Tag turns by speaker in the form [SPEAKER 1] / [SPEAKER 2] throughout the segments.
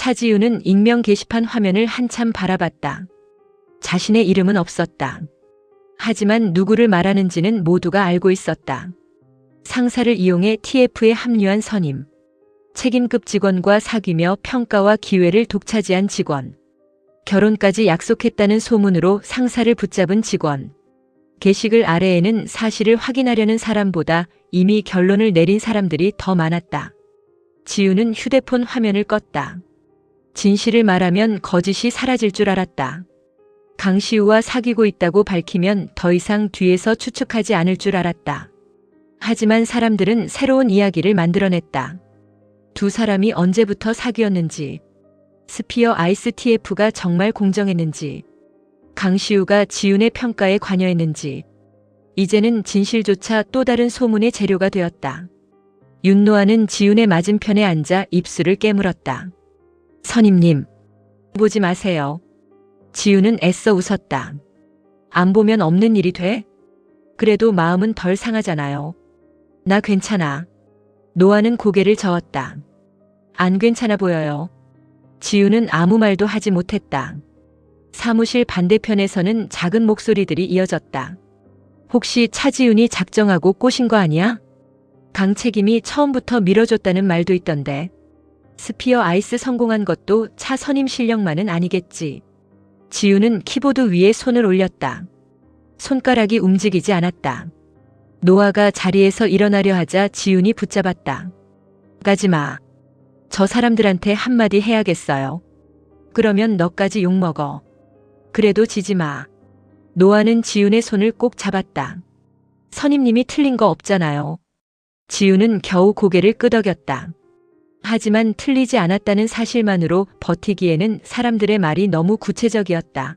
[SPEAKER 1] 차지우는 익명 게시판 화면을 한참 바라봤다. 자신의 이름은 없었다. 하지만 누구를 말하는지는 모두가 알고 있었다. 상사를 이용해 TF에 합류한 선임. 책임급 직원과 사귀며 평가와 기회를 독차지한 직원. 결혼까지 약속했다는 소문으로 상사를 붙잡은 직원. 게시글 아래에는 사실을 확인하려는 사람보다 이미 결론을 내린 사람들이 더 많았다. 지우는 휴대폰 화면을 껐다. 진실을 말하면 거짓이 사라질 줄 알았다. 강시우와 사귀고 있다고 밝히면 더 이상 뒤에서 추측하지 않을 줄 알았다. 하지만 사람들은 새로운 이야기를 만들어냈다. 두 사람이 언제부터 사귀었는지, 스피어 아이스 TF가 정말 공정했는지, 강시우가 지훈의 평가에 관여했는지, 이제는 진실조차 또 다른 소문의 재료가 되었다. 윤노아는 지훈의 맞은편에 앉아 입술을 깨물었다. 선임님, 보지 마세요. 지훈은 애써 웃었다. 안 보면 없는 일이 돼? 그래도 마음은 덜 상하잖아요. 나 괜찮아. 노아는 고개를 저었다. 안 괜찮아 보여요. 지훈은 아무 말도 하지 못했다. 사무실 반대편에서는 작은 목소리들이 이어졌다. 혹시 차지훈이 작정하고 꼬신 거 아니야? 강책임이 처음부터 밀어줬다는 말도 있던데. 스피어 아이스 성공한 것도 차 선임 실력만은 아니겠지. 지훈은 키보드 위에 손을 올렸다. 손가락이 움직이지 않았다. 노아가 자리에서 일어나려 하자 지훈이 붙잡았다. 가지 마. 저 사람들한테 한마디 해야겠어요. 그러면 너까지 욕먹어. 그래도 지지 마. 노아는 지훈의 손을 꼭 잡았다. 선임님이 틀린 거 없잖아요. 지훈은 겨우 고개를 끄덕였다. 하지만 틀리지 않았다는 사실만으로 버티기에는 사람들의 말이 너무 구체적이었다.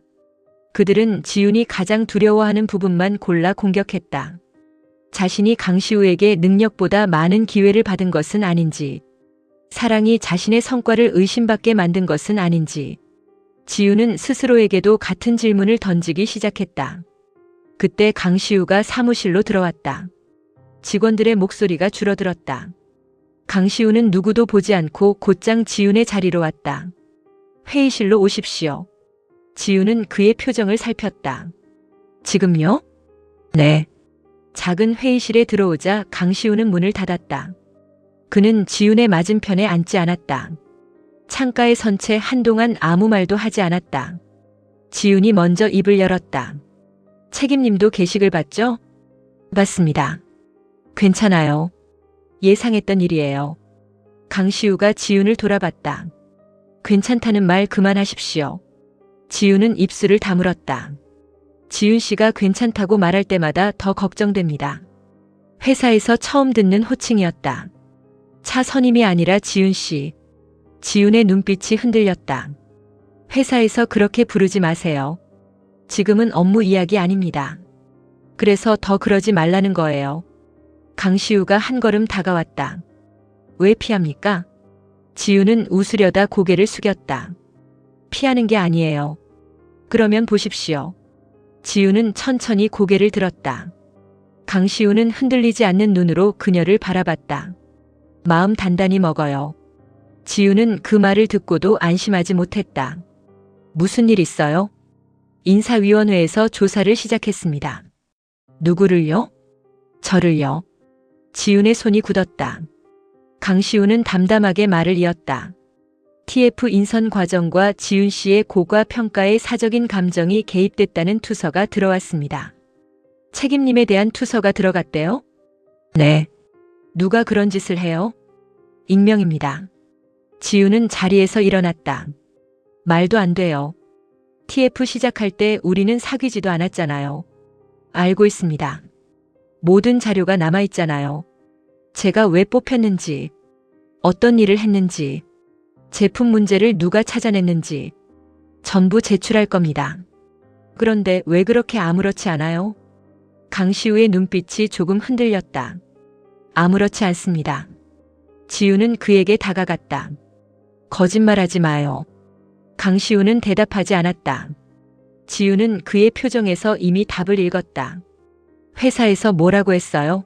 [SPEAKER 1] 그들은 지훈이 가장 두려워하는 부분만 골라 공격했다. 자신이 강시우에게 능력보다 많은 기회를 받은 것은 아닌지, 사랑이 자신의 성과를 의심받게 만든 것은 아닌지, 지훈은 스스로에게도 같은 질문을 던지기 시작했다. 그때 강시우가 사무실로 들어왔다. 직원들의 목소리가 줄어들었다. 강시우는 누구도 보지 않고 곧장 지훈의 자리로 왔다. 회의실로 오십시오. 지훈은 그의 표정을 살폈다. 지금요? 네. 작은 회의실에 들어오자 강시우는 문을 닫았다. 그는 지훈의 맞은편에 앉지 않았다. 창가에 선 채 한동안 아무 말도 하지 않았다. 지훈이 먼저 입을 열었다. 책임님도 게시글 봤죠? 봤습니다. 괜찮아요. 예상했던 일이에요. 강시우가 지훈을 돌아봤다. 괜찮다는 말 그만하십시오. 지훈은 입술을 다물었다. 지훈 씨가 괜찮다고 말할 때마다 더 걱정됩니다. 회사에서 처음 듣는 호칭이었다. 차 선임이 아니라 지훈 씨. 지훈의 눈빛이 흔들렸다. 회사에서 그렇게 부르지 마세요. 지금은 업무 이야기 아닙니다. 그래서 더 그러지 말라는 거예요. 강시우가 한 걸음 다가왔다. 왜 피합니까? 지훈은 웃으려다 고개를 숙였다. 피하는 게 아니에요. 그러면 보십시오. 지훈은 천천히 고개를 들었다. 강시우는 흔들리지 않는 눈으로 그녀를 바라봤다. 마음 단단히 먹어요. 지훈은 그 말을 듣고도 안심하지 못했다. 무슨 일 있어요? 인사위원회에서 조사를 시작했습니다. 누구를요? 저를요. 지훈의 손이 굳었다. 강시우는 담담하게 말을 이었다. TF 인선 과정과 지훈 씨의 고과 평가에 사적인 감정이 개입됐다는 투서가 들어왔습니다. 책임님에 대한 투서가 들어갔대요? 네. 누가 그런 짓을 해요? 익명입니다. 지훈은 자리에서 일어났다. 말도 안 돼요. TF 시작할 때 우리는 사귀지도 않았잖아요. 알고 있습니다. 모든 자료가 남아있잖아요. 제가 왜 뽑혔는지, 어떤 일을 했는지, 제품 문제를 누가 찾아냈는지 전부 제출할 겁니다. 그런데 왜 그렇게 아무렇지 않아요? 강시우의 눈빛이 조금 흔들렸다. 아무렇지 않습니다. 지훈은 그에게 다가갔다. 거짓말하지 마요. 강시우는 대답하지 않았다. 지훈은 그의 표정에서 이미 답을 읽었다. 회사에서 뭐라고 했어요?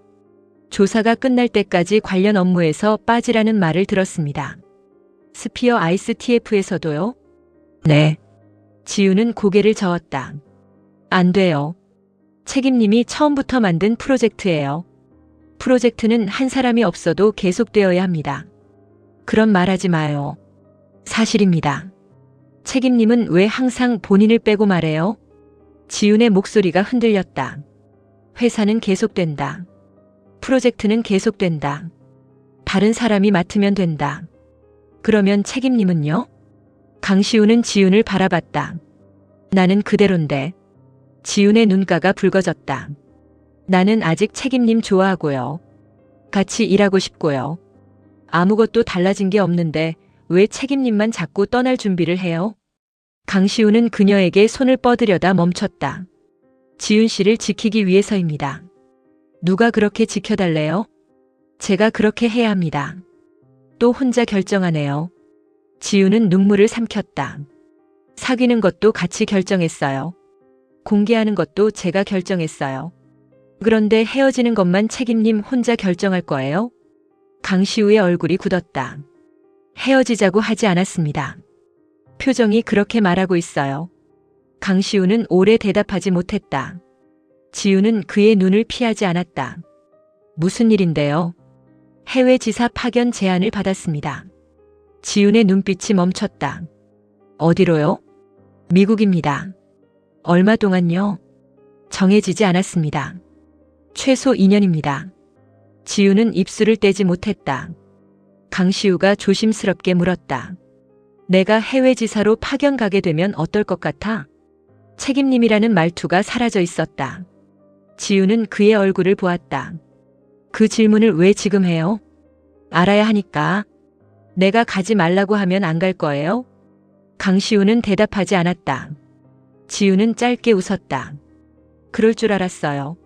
[SPEAKER 1] 조사가 끝날 때까지 관련 업무에서 빠지라는 말을 들었습니다. 스피어 아이스 TF에서도요? 네. 지우는 고개를 저었다. 안 돼요. 책임님이 처음부터 만든 프로젝트예요. 프로젝트는 한 사람이 없어도 계속되어야 합니다. 그런 말하지 마요. 사실입니다. 책임님은 왜 항상 본인을 빼고 말해요? 지훈의 목소리가 흔들렸다. 회사는 계속된다. 프로젝트는 계속된다. 다른 사람이 맡으면 된다. 그러면 책임님은요? 강시우는 지훈을 바라봤다. 나는 그대로인데. 지훈의 눈가가 붉어졌다. 나는 아직 책임님 좋아하고요. 같이 일하고 싶고요. 아무것도 달라진 게 없는데 왜 책임님만 자꾸 떠날 준비를 해요? 강시우는 그녀에게 손을 뻗으려다 멈췄다. 지훈 씨를 지키기 위해서입니다. 누가 그렇게 지켜달래요? 제가 그렇게 해야 합니다. 또 혼자 결정하네요. 지훈은 눈물을 삼켰다. 사귀는 것도 같이 결정했어요. 공개하는 것도 제가 결정했어요. 그런데 헤어지는 것만 책임님 혼자 결정할 거예요? 강시우의 얼굴이 굳었다. 헤어지자고 하지 않았습니다. 표정이 그렇게 말하고 있어요. 강시우는 오래 대답하지 못했다. 지우는 그의 눈을 피하지 않았다. 무슨 일인데요? 해외 지사 파견 제안을 받았습니다. 지훈의 눈빛이 멈췄다. 어디로요? 미국입니다. 얼마 동안요? 정해지지 않았습니다. 최소 2년입니다. 지우는 입술을 떼지 못했다. 강시우가 조심스럽게 물었다. 내가 해외 지사로 파견 가게 되면 어떨 것 같아? 책임님이라는 말투가 사라져 있었다. 지우는 그의 얼굴을 보았다. 그 질문을 왜 지금 해요? 알아야 하니까. 내가 가지 말라고 하면 안 갈 거예요? 강시우는 대답하지 않았다. 지우는 짧게 웃었다. 그럴 줄 알았어요.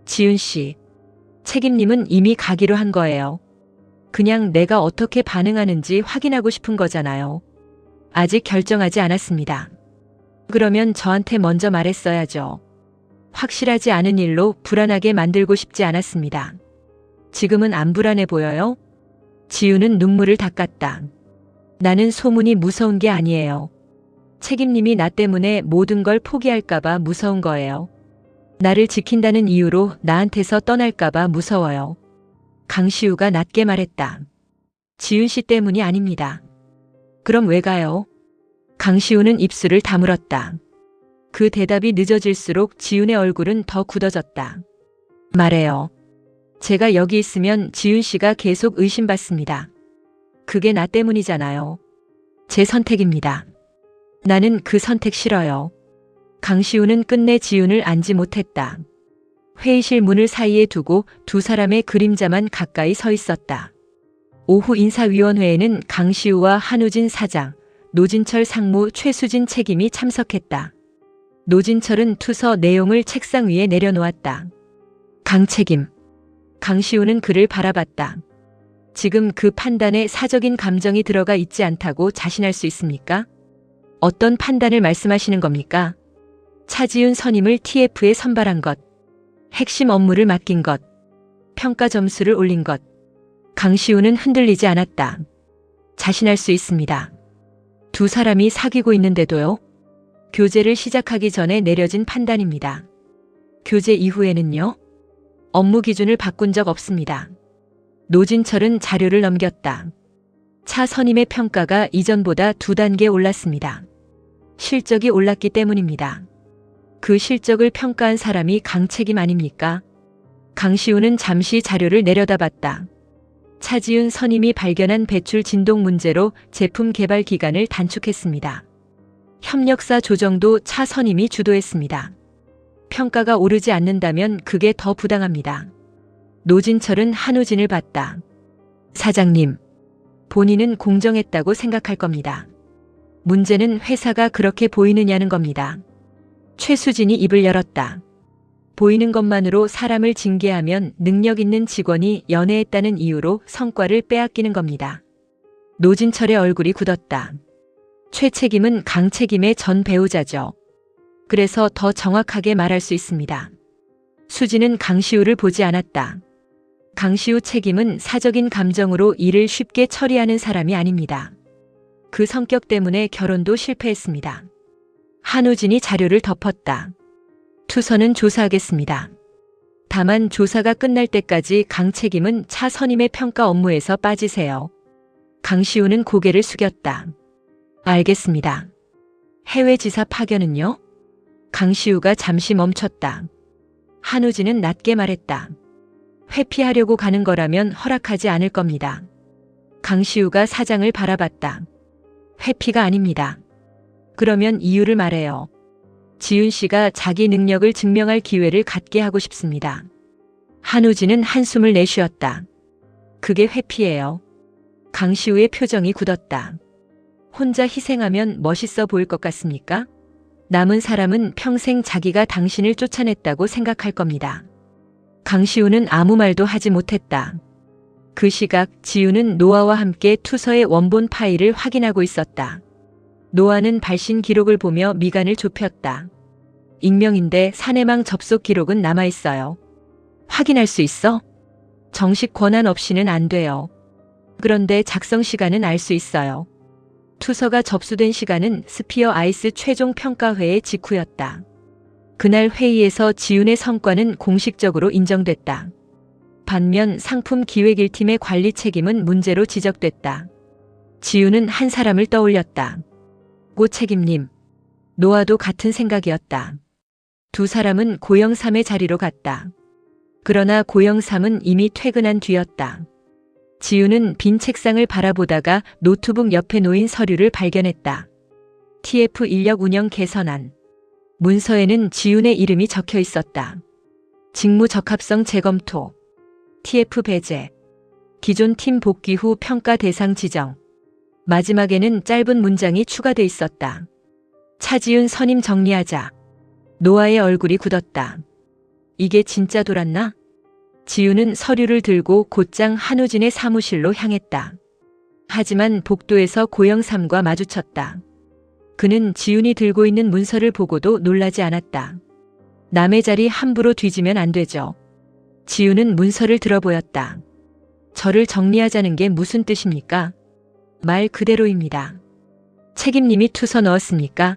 [SPEAKER 1] 지훈 씨, 책임님은 이미 가기로 한 거예요. 그냥 내가 어떻게 반응하는지 확인하고 싶은 거잖아요. 아직 결정하지 않았습니다. 그러면 저한테 먼저 말했어야죠. 확실하지 않은 일로 불안하게 만들고 싶지 않았습니다. 지금은 안 불안해 보여요? 지우는 눈물을 닦았다. 나는 소문이 무서운 게 아니에요. 책임님이 나 때문에 모든 걸 포기할까봐 무서운 거예요. 나를 지킨다는 이유로 나한테서 떠날까봐 무서워요. 강시우가 낮게 말했다. 지훈 씨 때문이 아닙니다. 그럼 왜 가요? 강시우는 입술을 다물었다. 그 대답이 늦어질수록 지훈의 얼굴은 더 굳어졌다. 말해요. 제가 여기 있으면 지훈 씨가 계속 의심받습니다. 그게 나 때문이잖아요. 제 선택입니다. 나는 그 선택 싫어요. 강시우는 끝내 지훈을 안지 못했다. 회의실 문을 사이에 두고 두 사람의 그림자만 가까이 서 있었다. 오후 인사위원회에는 강시우와 한우진 사장, 노진철 상무, 최수진 책임이 참석했다. 노진철은 투서 내용을 책상 위에 내려놓았다. 강 책임. 강시우는 그를 바라봤다. 지금 그 판단에 사적인 감정이 들어가 있지 않다고 자신할 수 있습니까? 어떤 판단을 말씀하시는 겁니까? 차지훈 선임을 TF에 선발한 것, 핵심 업무를 맡긴 것, 평가 점수를 올린 것. 강시우는 흔들리지 않았다. 자신할 수 있습니다. 두 사람이 사귀고 있는데도요. 교제를 시작하기 전에 내려진 판단입니다. 교제 이후에는요. 업무 기준을 바꾼 적 없습니다. 노진철은 자료를 넘겼다. 차 선임의 평가가 이전보다 2단계 올랐습니다. 실적이 올랐기 때문입니다. 그 실적을 평가한 사람이 강책임 아닙니까? 강시우는 잠시 자료를 내려다봤다. 차지훈 선임이 발견한 배출 진동 문제로 제품 개발 기간을 단축했습니다. 협력사 조정도 차 선임이 주도했습니다. 평가가 오르지 않는다면 그게 더 부당합니다. 노진철은 한우진을 봤다. 사장님, 본인은 공정했다고 생각할 겁니다. 문제는 회사가 그렇게 보이느냐는 겁니다. 최수진이 입을 열었다. 보이는 것만으로 사람을 징계하면 능력 있는 직원이 연애했다는 이유로 성과를 빼앗기는 겁니다. 노진철의 얼굴이 굳었다. 최 책임은 강 책임의 전 배우자죠. 그래서 더 정확하게 말할 수 있습니다. 수진은 강시우를 보지 않았다. 강시우 책임은 사적인 감정으로 일을 쉽게 처리하는 사람이 아닙니다. 그 성격 때문에 결혼도 실패했습니다. 한우진이 자료를 덮었다. 투서는 조사하겠습니다. 다만 조사가 끝날 때까지 강 책임은 차 선임의 평가 업무에서 빠지세요. 강시우는 고개를 숙였다. 알겠습니다. 해외 지사 파견은요? 강시우가 잠시 멈췄다. 한우진은 낮게 말했다. 회피하려고 가는 거라면 허락하지 않을 겁니다. 강시우가 사장을 바라봤다. 회피가 아닙니다. 그러면 이유를 말해요. 지윤 씨가 자기 능력을 증명할 기회를 갖게 하고 싶습니다. 한우진은 한숨을 내쉬었다. 그게 회피예요. 강시우의 표정이 굳었다. 혼자 희생하면 멋있어 보일 것 같습니까? 남은 사람은 평생 자기가 당신을 쫓아냈다고 생각할 겁니다. 강시우는 아무 말도 하지 못했다. 그 시각 지윤은 노아와 함께 투서의 원본 파일을 확인하고 있었다. 노아는 발신 기록을 보며 미간을 좁혔다. 익명인데 사내망 접속 기록은 남아있어요. 확인할 수 있어? 정식 권한 없이는 안 돼요. 그런데 작성 시간은 알 수 있어요. 투서가 접수된 시간은 스피어 아이스 최종 평가회의 직후였다. 그날 회의에서 지윤의 성과는 공식적으로 인정됐다. 반면 상품 기획 1팀의 관리 책임은 문제로 지적됐다. 지윤은 한 사람을 떠올렸다. 고 책임님. 노아도 같은 생각이었다. 두 사람은 고영삼의 자리로 갔다. 그러나 고영삼은 이미 퇴근한 뒤였다. 지윤은 빈 책상을 바라보다가 노트북 옆에 놓인 서류를 발견했다. TF 인력 운영 개선안. 문서에는 지윤의 이름이 적혀 있었다. 직무 적합성 재검토. TF 배제. 기존 팀 복귀 후 평가 대상 지정. 마지막에는 짧은 문장이 추가돼 있었다. 차지윤 선임 정리하자. 노아의 얼굴이 굳었다. 이게 진짜 돌았나? 지윤은 서류를 들고 곧장 한우진의 사무실로 향했다. 하지만 복도에서 고영삼과 마주쳤다. 그는 지윤이 들고 있는 문서를 보고도 놀라지 않았다. 남의 자리 함부로 뒤지면 안 되죠. 지윤은 문서를 들어보였다. 저를 정리하자는 게 무슨 뜻입니까? 말 그대로입니다. 책임님이 투서 넣었습니까?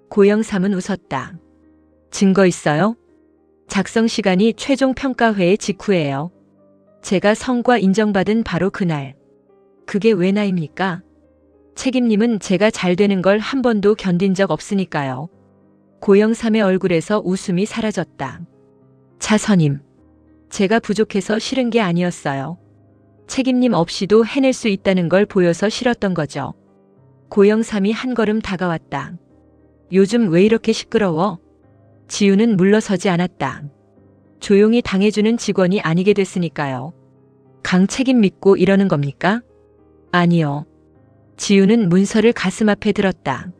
[SPEAKER 1] 고영삼은 웃었다. 증거 있어요? 작성 시간이 최종 평가회의 직후예요. 제가 성과 인정받은 바로 그날. 그게 왜 나입니까? 책임님은 제가 잘 되는 걸 한 번도 견딘 적 없으니까요. 고영삼의 얼굴에서 웃음이 사라졌다. 차선임. 제가 부족해서 싫은 게 아니었어요. 책임님 없이도 해낼 수 있다는 걸 보여서 싫었던 거죠. 고영삼이 한 걸음 다가왔다. 요즘 왜 이렇게 시끄러워? 지윤은 물러서지 않았다. 조용히 당해주는 직원이 아니게 됐으니까요. 강 책임 믿고 이러는 겁니까? 아니요. 지윤은 문서를 가슴 앞에 들었다.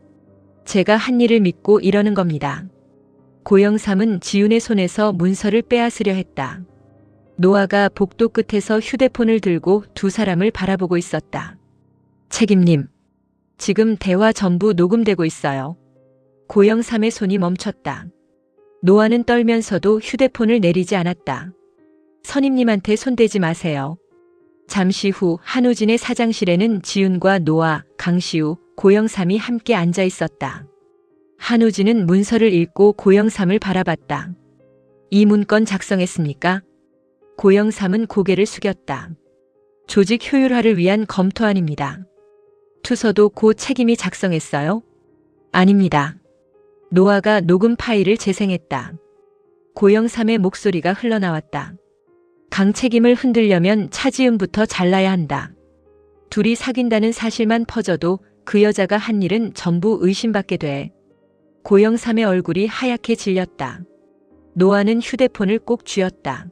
[SPEAKER 1] 제가 한 일을 믿고 이러는 겁니다. 고영삼은 지윤의 손에서 문서를 빼앗으려 했다. 노아가 복도 끝에서 휴대폰을 들고 두 사람을 바라보고 있었다. 책임님. 지금 대화 전부 녹음되고 있어요. 고영삼의 손이 멈췄다. 노아는 떨면서도 휴대폰을 내리지 않았다. 선임님한테 손대지 마세요. 잠시 후 한우진의 사장실에는 지윤과 노아, 강시우, 고영삼이 함께 앉아 있었다. 한우진은 문서를 읽고 고영삼을 바라봤다. 이 문건 작성했습니까? 고영삼은 고개를 숙였다. 조직 효율화를 위한 검토안입니다. 투서도 고 책임이 작성했어요? 아닙니다. 노아가 녹음 파일을 재생했다. 고영삼의 목소리가 흘러나왔다. 강 책임을 흔들려면 차지은부터 잘라야 한다. 둘이 사귄다는 사실만 퍼져도 그 여자가 한 일은 전부 의심받게 돼. 고영삼의 얼굴이 하얗게 질렸다. 노아는 휴대폰을 꼭 쥐었다.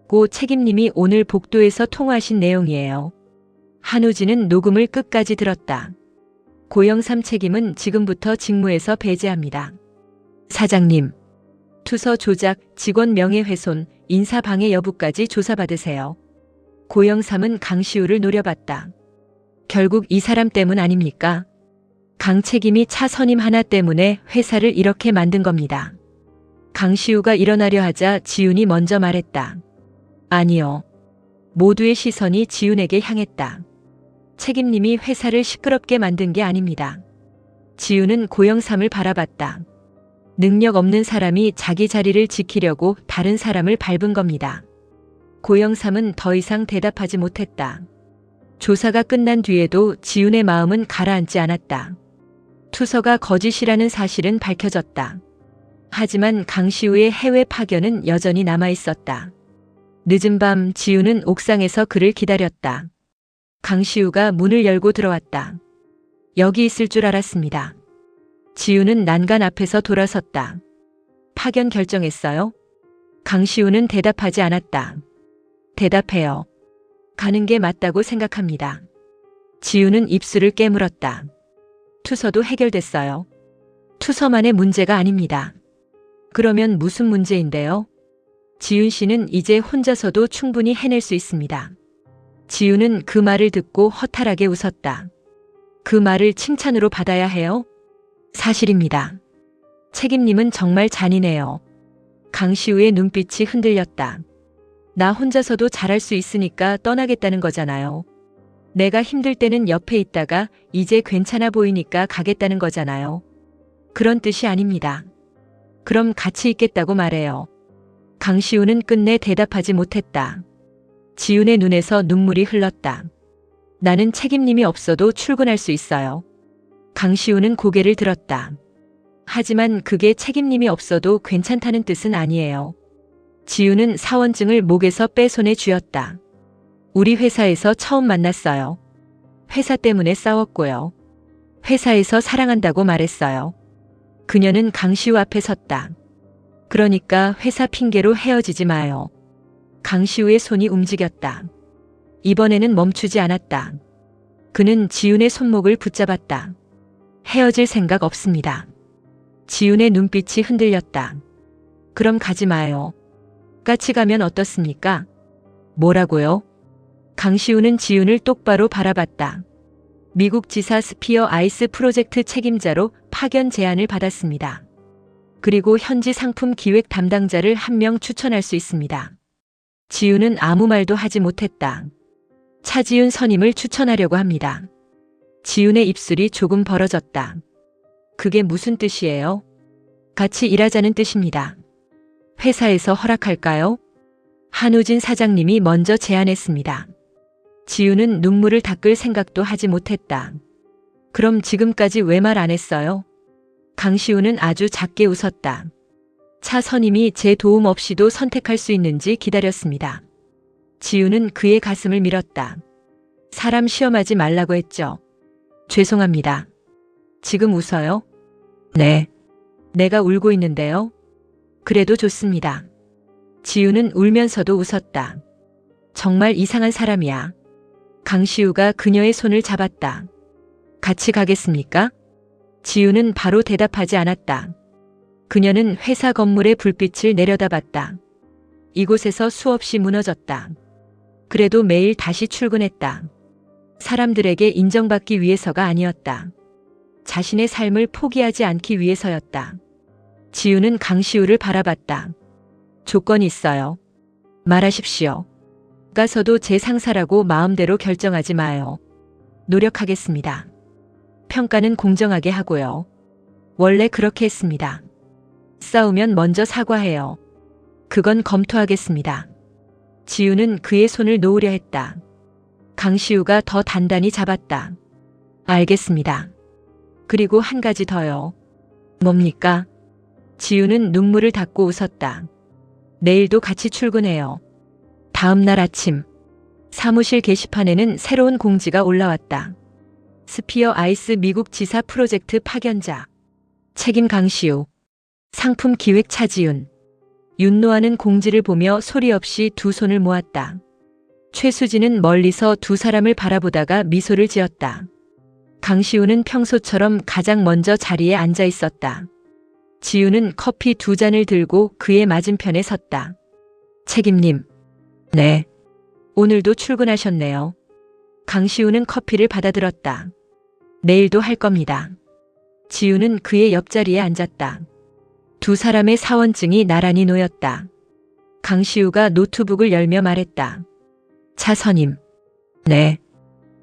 [SPEAKER 1] 고 책임님이 오늘 복도에서 통화하신 내용이에요. 한우진은 녹음을 끝까지 들었다. 고영삼 책임은 지금부터 직무에서 배제합니다. 사장님, 투서 조작, 직원 명예훼손, 인사방해 여부까지 조사받으세요. 고영삼은 강시우를 노려봤다. 결국 이 사람 때문 아닙니까? 강 책임이 차 선임 하나 때문에 회사를 이렇게 만든 겁니다. 강시우가 일어나려 하자 지윤이 먼저 말했다. 아니요. 모두의 시선이 지윤에게 향했다. 책임님이 회사를 시끄럽게 만든 게 아닙니다. 지우는 고영삼을 바라봤다. 능력 없는 사람이 자기 자리를 지키려고 다른 사람을 밟은 겁니다. 고영삼은 더 이상 대답하지 못했다. 조사가 끝난 뒤에도 지훈의 마음은 가라앉지 않았다. 투서가 거짓이라는 사실은 밝혀졌다. 하지만 강시우의 해외 파견은 여전히 남아있었다. 늦은 밤 지훈은 옥상에서 그를 기다렸다. 강시우가 문을 열고 들어왔다. 여기 있을 줄 알았습니다. 지훈은 난간 앞에서 돌아섰다. 파견 결정했어요? 강시우는 대답하지 않았다. 대답해요. 가는 게 맞다고 생각합니다. 지훈은 입술을 깨물었다. 투서도 해결됐어요. 투서만의 문제가 아닙니다. 그러면 무슨 문제인데요? 지훈 씨는 이제 혼자서도 충분히 해낼 수 있습니다. 지훈은 그 말을 듣고 허탈하게 웃었다. 그 말을 칭찬으로 받아야 해요? 사실입니다. 책임님은 정말 잔인해요. 강시우의 눈빛이 흔들렸다. 나 혼자서도 잘할 수 있으니까 떠나겠다는 거잖아요. 내가 힘들 때는 옆에 있다가 이제 괜찮아 보이니까 가겠다는 거잖아요. 그런 뜻이 아닙니다. 그럼 같이 있겠다고 말해요. 강시우는 끝내 대답하지 못했다. 지훈의 눈에서 눈물이 흘렀다. 나는 책임님이 없어도 출근할 수 있어요. 강시우는 고개를 들었다. 하지만 그게 책임님이 없어도 괜찮다는 뜻은 아니에요. 지훈은 사원증을 목에서 빼 손에 쥐었다. 우리 회사에서 처음 만났어요. 회사 때문에 싸웠고요. 회사에서 사랑한다고 말했어요. 그녀는 강시우 앞에 섰다. 그러니까 회사 핑계로 헤어지지 마요. 강시우의 손이 움직였다. 이번에는 멈추지 않았다. 그는 지훈의 손목을 붙잡았다. 헤어질 생각 없습니다. 지훈의 눈빛이 흔들렸다. 그럼 가지 마요. 같이 가면 어떻습니까? 뭐라고요? 강시우는 지훈을 똑바로 바라봤다. 미국 지사 스피어 아이스 프로젝트 책임자로 파견 제안을 받았습니다. 그리고 현지 상품 기획 담당자를 한 명 추천할 수 있습니다. 지훈은 아무 말도 하지 못했다. 차지훈 선임을 추천하려고 합니다. 지훈의 입술이 조금 벌어졌다. 그게 무슨 뜻이에요? 같이 일하자는 뜻입니다. 회사에서 허락할까요? 한우진 사장님이 먼저 제안했습니다. 지훈은 눈물을 닦을 생각도 하지 못했다. 그럼 지금까지 왜 말 안 했어요? 강시우는 아주 작게 웃었다. 차 선임이 제 도움 없이도 선택할 수 있는지 기다렸습니다. 지훈은 그의 가슴을 밀었다. 사람 시험하지 말라고 했죠. 죄송합니다. 지금 웃어요? 네. 내가 울고 있는데요. 그래도 좋습니다. 지훈은 울면서도 웃었다. 정말 이상한 사람이야. 강시우가 그녀의 손을 잡았다. 같이 가겠습니까? 지훈은 바로 대답하지 않았다. 그녀는 회사 건물의 불빛을 내려다봤다. 이곳에서 수없이 무너졌다. 그래도 매일 다시 출근했다. 사람들에게 인정받기 위해서가 아니었다. 자신의 삶을 포기하지 않기 위해서였다. 지훈은 강시우를 바라봤다. 조건이 있어요. 말하십시오. 가서도 제 상사라고 마음대로 결정하지 마요. 노력하겠습니다. 평가는 공정하게 하고요. 원래 그렇게 했습니다. 싸우면 먼저 사과해요. 그건 검토하겠습니다. 지훈은 그의 손을 놓으려 했다. 강시우가 더 단단히 잡았다. 알겠습니다. 그리고 한 가지 더요. 뭡니까? 지훈은 눈물을 닦고 웃었다. 내일도 같이 출근해요. 다음 날 아침 사무실 게시판에는 새로운 공지가 올라왔다. 스피어 아이스 미국 지사 프로젝트 파견자. 책임 강시우. 상품 기획 차지훈. 윤노아는 공지를 보며 소리 없이 두 손을 모았다. 최수진은 멀리서 두 사람을 바라보다가 미소를 지었다. 강시우는 평소처럼 가장 먼저 자리에 앉아 있었다. 지우는 커피 두 잔을 들고 그의 맞은편에 섰다. 책임님. 네. 오늘도 출근하셨네요. 강시우는 커피를 받아들었다. 내일도 할 겁니다. 지우는 그의 옆자리에 앉았다. 두 사람의 사원증이 나란히 놓였다. 강시우가 노트북을 열며 말했다. 차 선임. 네.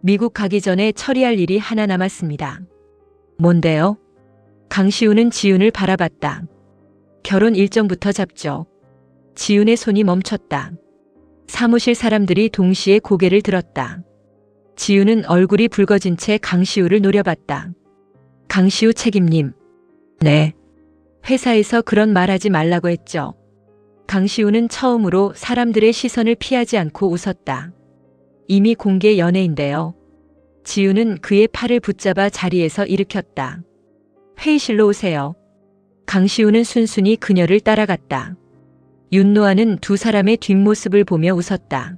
[SPEAKER 1] 미국 가기 전에 처리할 일이 하나 남았습니다. 뭔데요? 강시우는 지윤을 바라봤다. 결혼 일정부터 잡죠. 지윤의 손이 멈췄다. 사무실 사람들이 동시에 고개를 들었다. 지윤은 얼굴이 붉어진 채 강시우를 노려봤다. 강시우 책임님. 네. 회사에서 그런 말하지 말라고 했죠. 강시우는 처음으로 사람들의 시선을 피하지 않고 웃었다. 이미 공개 연애인데요. 지윤은 그의 팔을 붙잡아 자리에서 일으켰다. 회의실로 오세요. 강시우는 순순히 그녀를 따라갔다. 윤노아는 두 사람의 뒷모습을 보며 웃었다.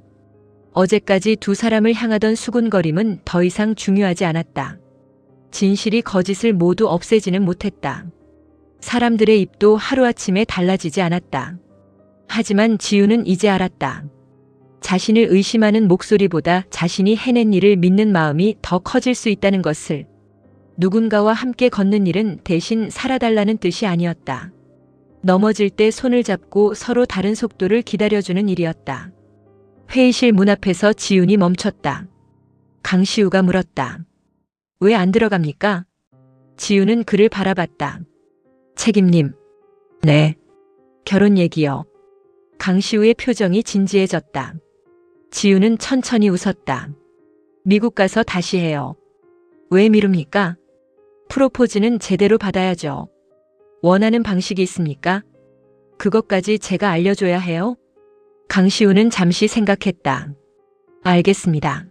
[SPEAKER 1] 어제까지 두 사람을 향하던 수군거림은 더 이상 중요하지 않았다. 진실이 거짓을 모두 없애지는 못했다. 사람들의 입도 하루아침에 달라지지 않았다. 하지만 지윤은 이제 알았다. 자신을 의심하는 목소리보다 자신이 해낸 일을 믿는 마음이 더 커질 수 있다는 것을. 누군가와 함께 걷는 일은 대신 살아달라는 뜻이 아니었다. 넘어질 때 손을 잡고 서로 다른 속도를 기다려주는 일이었다. 회의실 문 앞에서 지윤이 멈췄다. 강시우가 물었다. 왜 안 들어갑니까? 지윤은 그를 바라봤다. 책임님. 네. 결혼 얘기요. 강시우의 표정이 진지해졌다. 지윤은 천천히 웃었다. 미국 가서 다시 해요. 왜 미룹니까? 프로포즈는 제대로 받아야죠. 원하는 방식이 있습니까? 그것까지 제가 알려줘야 해요? 강시우는 잠시 생각했다. 알겠습니다.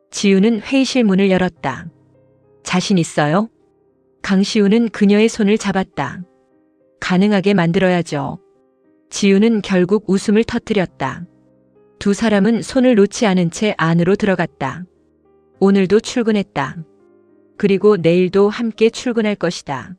[SPEAKER 1] 지윤은 회의실 문을 열었다. 자신 있어요? 강시우는 그녀의 손을 잡았다. 가능하게 만들어야죠. 지윤은 결국 웃음을 터뜨렸다. 두 사람은 손을 놓지 않은 채 안으로 들어갔다. 오늘도 출근했다. 그리고 내일도 함께 출근할 것이다.